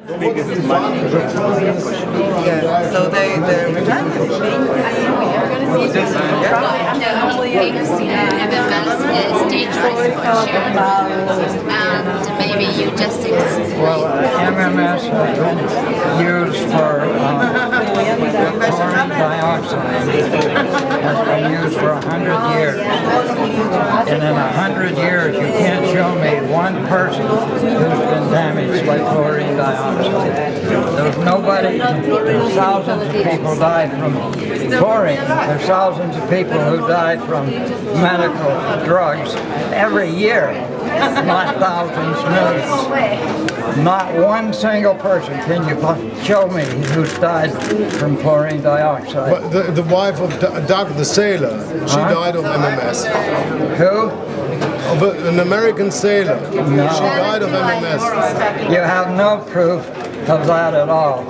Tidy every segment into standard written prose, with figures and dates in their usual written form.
Yeah, so they're redundant. And maybe you just well, MMS has been used for chlorine dioxide. Has been used for 100 years. And in 100 years, you can't show me one person who's been damaged by chlorine dioxide. There's nobody. There's thousands of people died from chlorine. There's thousands of people who died from medical drugs every year. Not thousands, millions. Not one single person can you show me who's died from chlorine dioxide. But the wife of Doug the sailor, she died of MMS. Who? Of an American sailor. No. She died of MMS. You have no proof of that at all.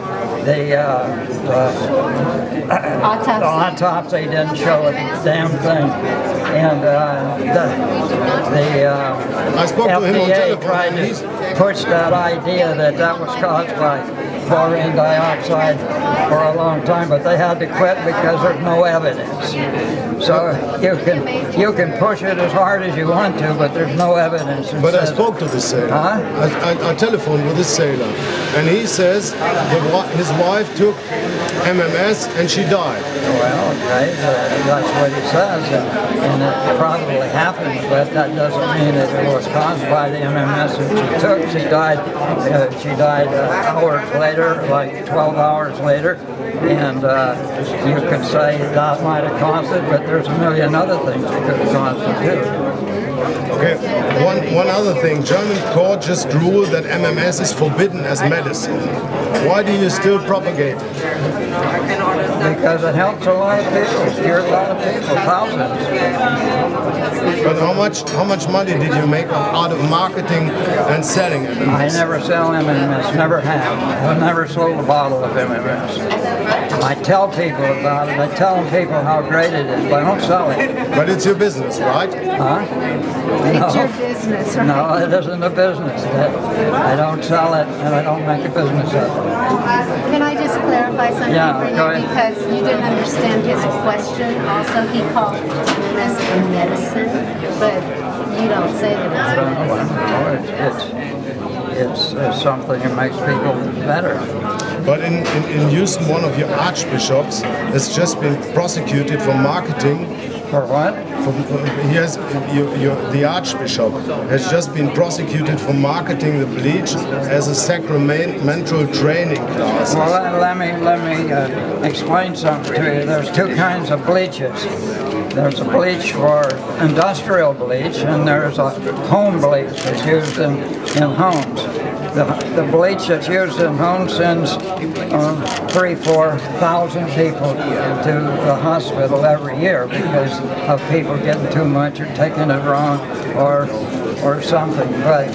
The autopsy didn't show a damn thing. And I spoke to him on FDA telephone, tried to push that idea that was caused by chlorine dioxide for a long time, but they had to quit because there's no evidence. So you can push it as hard as you want to, but there's no evidence. But I spoke to the sailor. I telephoned with the sailor, and he says that his wife took MMS and she died. Well, okay, that's what he says, and it probably happened, but that doesn't mean that it was caused by the MMS that she took. She died hours later, like 12 hours later, and you could say that might have caused it, but there's a million other things that could have caused it too. Okay, one other thing. German court just ruled that MMS is forbidden as medicine. Why do you still propagate it? Because it helps a lot of people, cures a lot of people, thousands. But how much money did you make out of marketing and selling MMS? I never sell MMS, never have. I've never sold a bottle of MMS. I tell people about it, I tell people how great it is, but I don't sell it. But it's your business, right? Huh? It's your business, right? No, it isn't a business. I don't sell it, and I don't make a business of it. Can I just clarify something for you? Go ahead. Because you didn't understand his question. Also, he called this medicine, but you don't say that it's something that makes people better. But in Houston, one of your archbishops has just been prosecuted for marketing. For what? The archbishop has just been prosecuted for marketing the bleach as a sacramental training class. Well, let me explain something to you. There's two kinds of bleaches. There's a bleach for industrial bleach, and there's a home bleach that's used in homes. The bleach that's used in homes sends 3,000–4,000 people to the hospital every year because of people getting too much or taking it wrong or something. But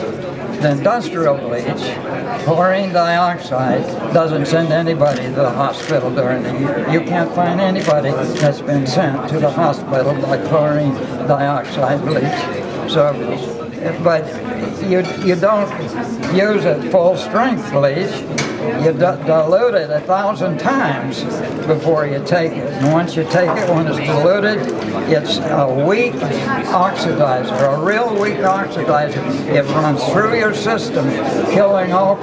the industrial bleach, chlorine dioxide, doesn't send anybody to the hospital during the year. You can't find anybody that's been sent to the hospital by chlorine dioxide bleach. So, but you don't use it full strength bleach. You dilute it 1,000 times before you take it. And once you take it, when it's diluted, it's a weak oxidizer, a real weak oxidizer. It runs through your system, killing all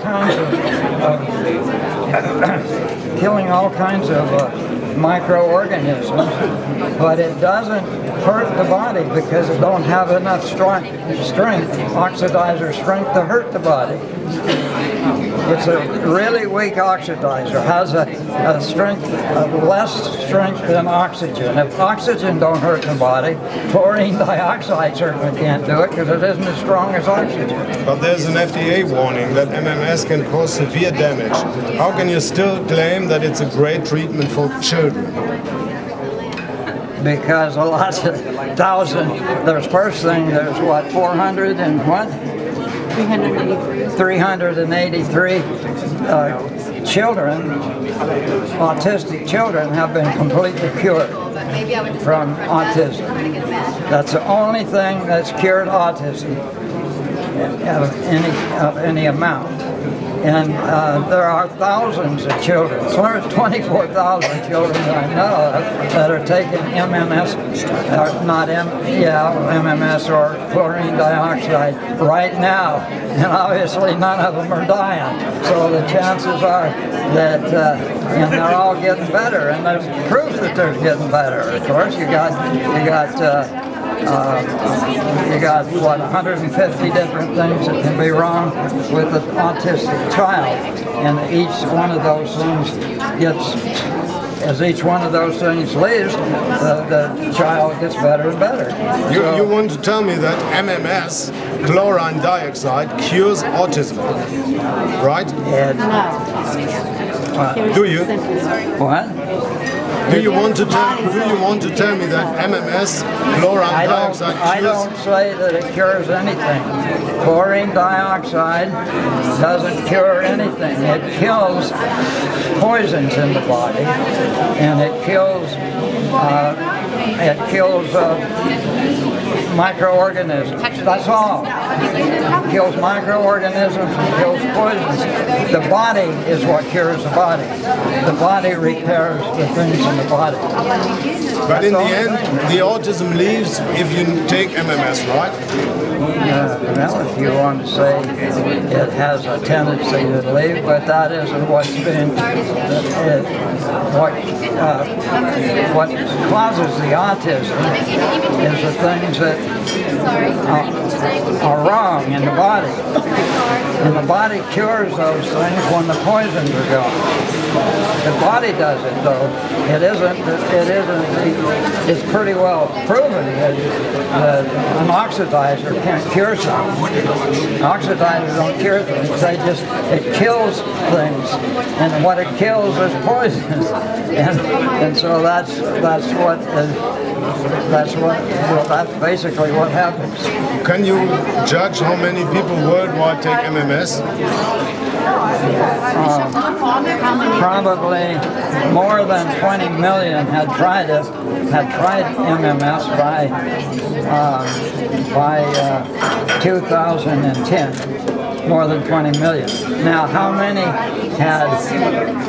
kinds of microorganisms, but it doesn't hurt the body because it don't have enough strength, oxidizer strength to hurt the body. It's a really weak oxidizer, has a strength of less strength than oxygen. If oxygen don't hurt the body, chlorine dioxide certainly can't do it because it isn't as strong as oxygen. But there's an FDA warning that MMS can cause severe damage. How can you still claim that it's a great treatment for children? Because a lot of there's first thing, there's what, 400 and what? 383 children, autistic children, have been completely cured from autism. That's the only thing that's cured autism of any amount. And there are thousands of children, 24,000 children I know of that are taking MMS, MMS or chlorine dioxide right now, and obviously none of them are dying. So the chances are that, and they're all getting better, and there's proof that they're getting better. Of course, you got what, 150 different things that can be wrong with an autistic child, and each one of those things gets, as each one of those things leaves, the child gets better and better. You want to tell me that MMS, chlorine dioxide, cures autism, right? No. Do you? What? Do you want to tell me that MMS, chlorine dioxide, cures? I don't say that it cures anything. Chlorine dioxide doesn't cure anything. It kills poisons in the body, and it kills microorganisms. That's all. It kills microorganisms and kills poisons. The body is what cures the body. The body repairs the things in the body. But in the end, the autism leaves if you take MMS, right? Well, if you want to say it has a tendency to leave, but that isn't what's been what causes the autism is the things that are wrong in the body. And the body cures those things when the poisons are gone. The body does it, though. It's pretty well proven that an oxidizer can't cure something. Oxidizers don't cure things. It kills things. And what it kills is poisons. And so that's basically what happens. Can you judge how many people worldwide take MMS? Probably more than 20 million had tried MMS by 2010. More than 20 million. Now, how many had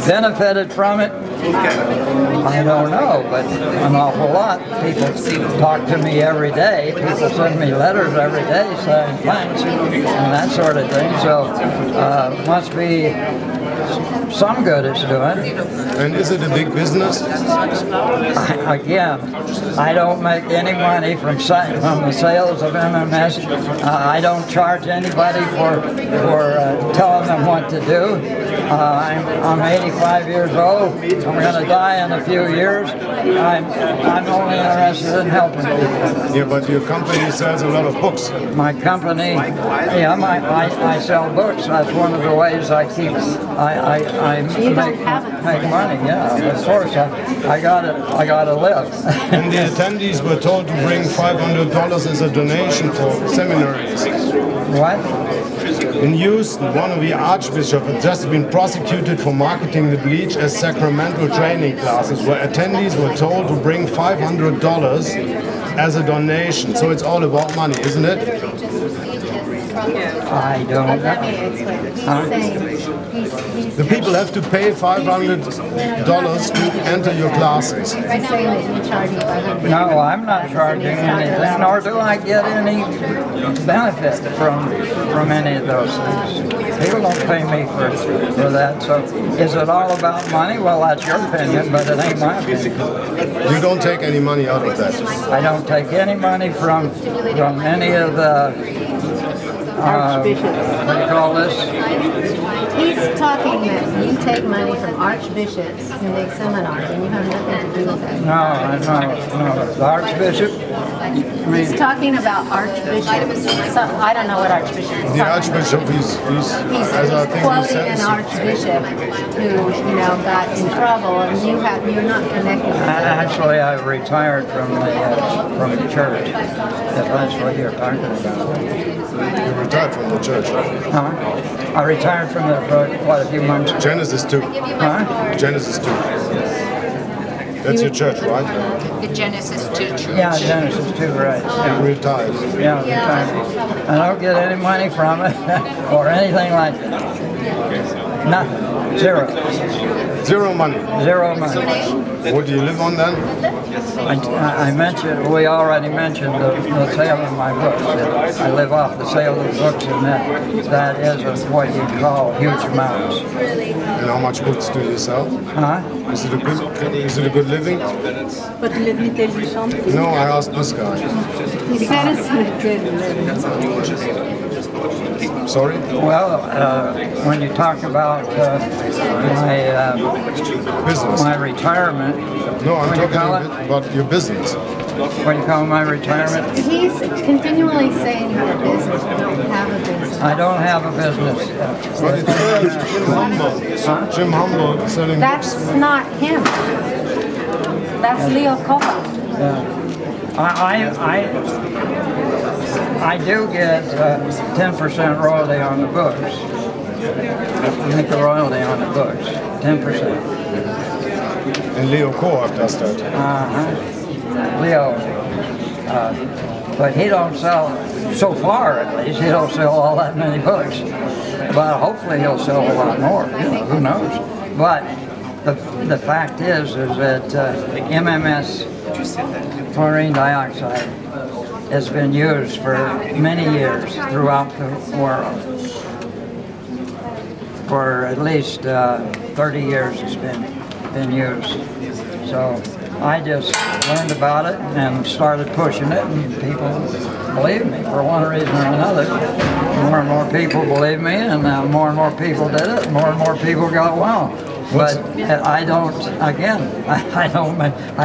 benefited from it? I don't know, but an awful lot. People talk to me every day. People send me letters every day saying thanks and that sort of thing. So, must be some good it's doing. And is it a big business? Again, I don't make any money from the sales of MMS. I don't charge anybody for telling them what to do. I'm 85 years old. I'm going to die in a few years. I'm only interested in helping people. Yeah, but your company sells a lot of books. My company, yeah, I sell books. That's one of the ways I make money. Yeah, of course. I gotta live. And the attendees were told to bring $500 as a donation for seminaries. What? In Houston, one of the archbishops had just been prosecuted for marketing the bleach as sacramental training classes, where attendees were told to bring $500 as a donation. So it's all about money, isn't it? I don't know. The people have to pay $500 to enter your classes. No, I'm not charging anything, nor do I get any benefit from any of those things. People don't pay me for that. So is it all about money? Well, that's your opinion, but it ain't my opinion. You don't take any money out of that? I don't take any money from any of the what do you call this? He's talking that you take money from archbishops who make seminars, and you have nothing to do with that. No. The archbishop? He's talking about archbishops. I don't know what archbishop is. The archbishop, he's quoting an archbishop who, got in trouble, and you're not connected with that. Actually, I retired from the church. If that's what you're talking about. You retired from the church? Huh? I retired from it for, a few months ago. Genesis 2. Huh? Genesis 2. That's your church, right? The Genesis 2 church. Yeah, Genesis 2, right. Yeah. You retired. Yeah, retired. I don't get any money from it or anything like that. Nothing. Zero. Zero money. Zero money. What do you live on then? I mentioned, we already mentioned the sale of my books. I live off the sale of the books, and that is what you call huge amounts. And how much books do you sell? Huh? Is it a good living? No, I asked this guy. He said it's a good living. Sorry? Well, when you talk about Business. my retirement, No, I'm what do you call talking about your business. What do you call my retirement? He's continually saying you have a business. You don't have a business. I don't have a business. But it's Jim Humble. Jim Humble selling That's books. not him. That's Leo Coppa. I do get 10% royalty on the books. I make the royalty on the books, 10%. And Leo Koop does that. Leo, but he don't sell, so far at least, he don't sell all that many books. But hopefully he'll sell a lot more, you know, who knows. But the fact is that MMS, chlorine dioxide, has been used for many years throughout the world. For at least 30 years it's been used. So I just learned about it and started pushing it, and people believed me for one reason or another. More and more people believed me, and more and more people did it. More and more people got well. But I don't. Again, I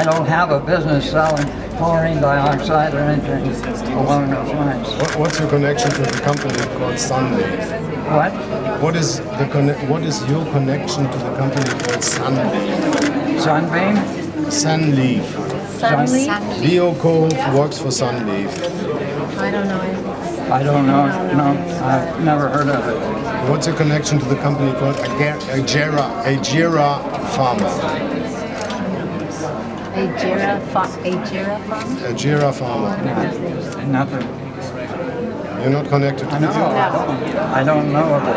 don't have a business selling chlorine dioxide or anything along those lines. What's your connection to the company called Standbild? What? What is your connection to the company called Standbild? Sunbeam? Sunleaf. Suddenly? Leo Koop works for Sunleaf. I don't know anything. I don't know. No, I've never heard of it. What's your connection to the company called Agera Pharma? Agera Pharma? Agera Pharma. Nothing. You're not connected to it? I don't know of it.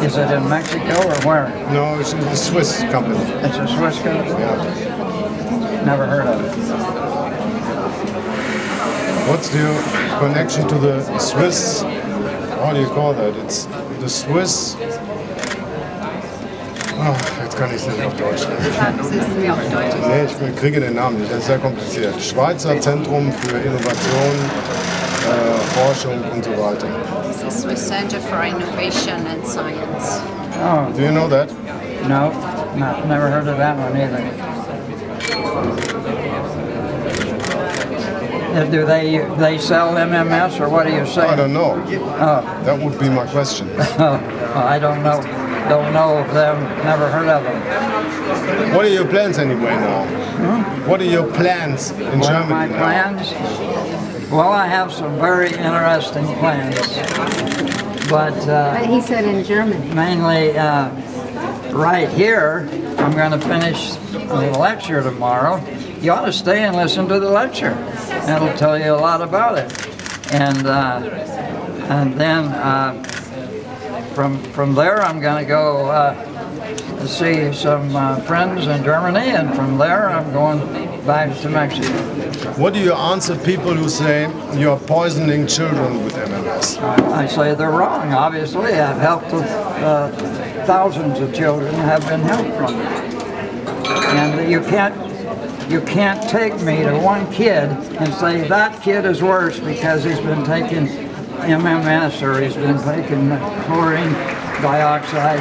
Is it in Mexico or where? No, it's a Swiss company. It's a Swiss company? Yeah. Never heard of it. What's your connection to the Swiss? How do you call that? It's the Swiss. Oh, jetzt kann ich es nicht auf Deutsch. Nee, ich kriege den Namen nicht. Das ist sehr kompliziert. Schweizer Zentrum für Innovation, Forschung und so weiter. It's the Swiss Center for Innovation and Science. Oh, Do you know that? no, never heard of that one either. Do they sell MMS, or what are you saying? I don't know. Oh, That would be my question. I don't know. Don't know of them. Never heard of them. What are your plans anyway now? What are your plans in What are Germany my now? plans? Well, I have some very interesting plans, but He said in Germany. mainly right here, I'm going to finish the lecture tomorrow. You ought to stay and listen to the lecture. That'll tell you a lot about it. And then from there, I'm going to go see some friends in Germany, and from there, I'm going back to Mexico. What do you answer people who say you're poisoning children with MMS? I say they're wrong. Obviously, I've helped thousands of children have been helped from it, and you can't take me to one kid and say that kid is worse because he's been taking MMS or he's been taking chlorine dioxide.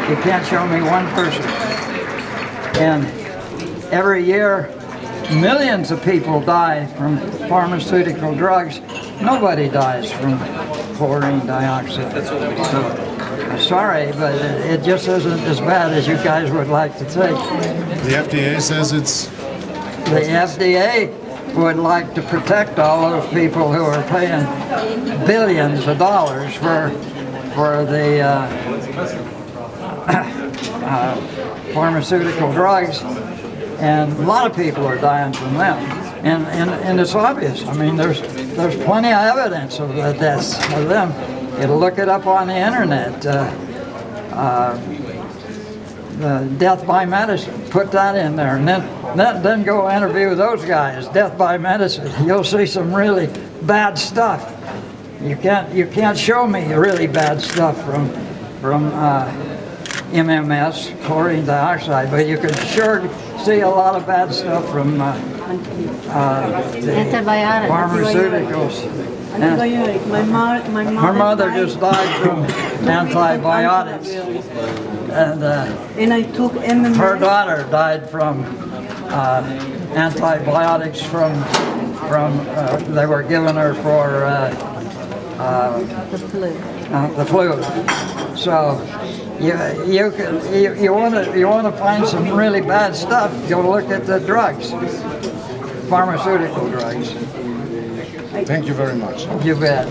You can't show me one person. And every year, millions of people die from pharmaceutical drugs. Nobody dies from chlorine dioxide. So, sorry, but it just isn't as bad as you guys would like to think. The FDA says it's... The FDA would like to protect all those people who are paying billions of dollars for the pharmaceutical drugs, and a lot of people are dying from them. And it's obvious. I mean, there's plenty of evidence of the deaths of them. You look it up on the internet. the death by medicine. Put that in there, and then go interview those guys. Death by medicine. You'll see some really bad stuff. You can't show me really bad stuff from MMS, chlorine dioxide, but you can sure see a lot of bad stuff from Antibiotics. pharmaceuticals. Antibiotic. Her mother just died from antibiotics, and I took MMS. her daughter died from antibiotics from they were giving her for the flu. So you want to find some really bad stuff, go look at the drugs, pharmaceutical drugs. Thank you very much. You bet.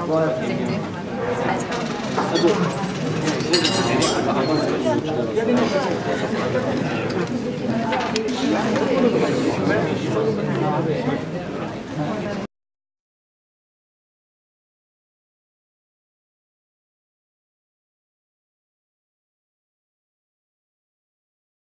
Was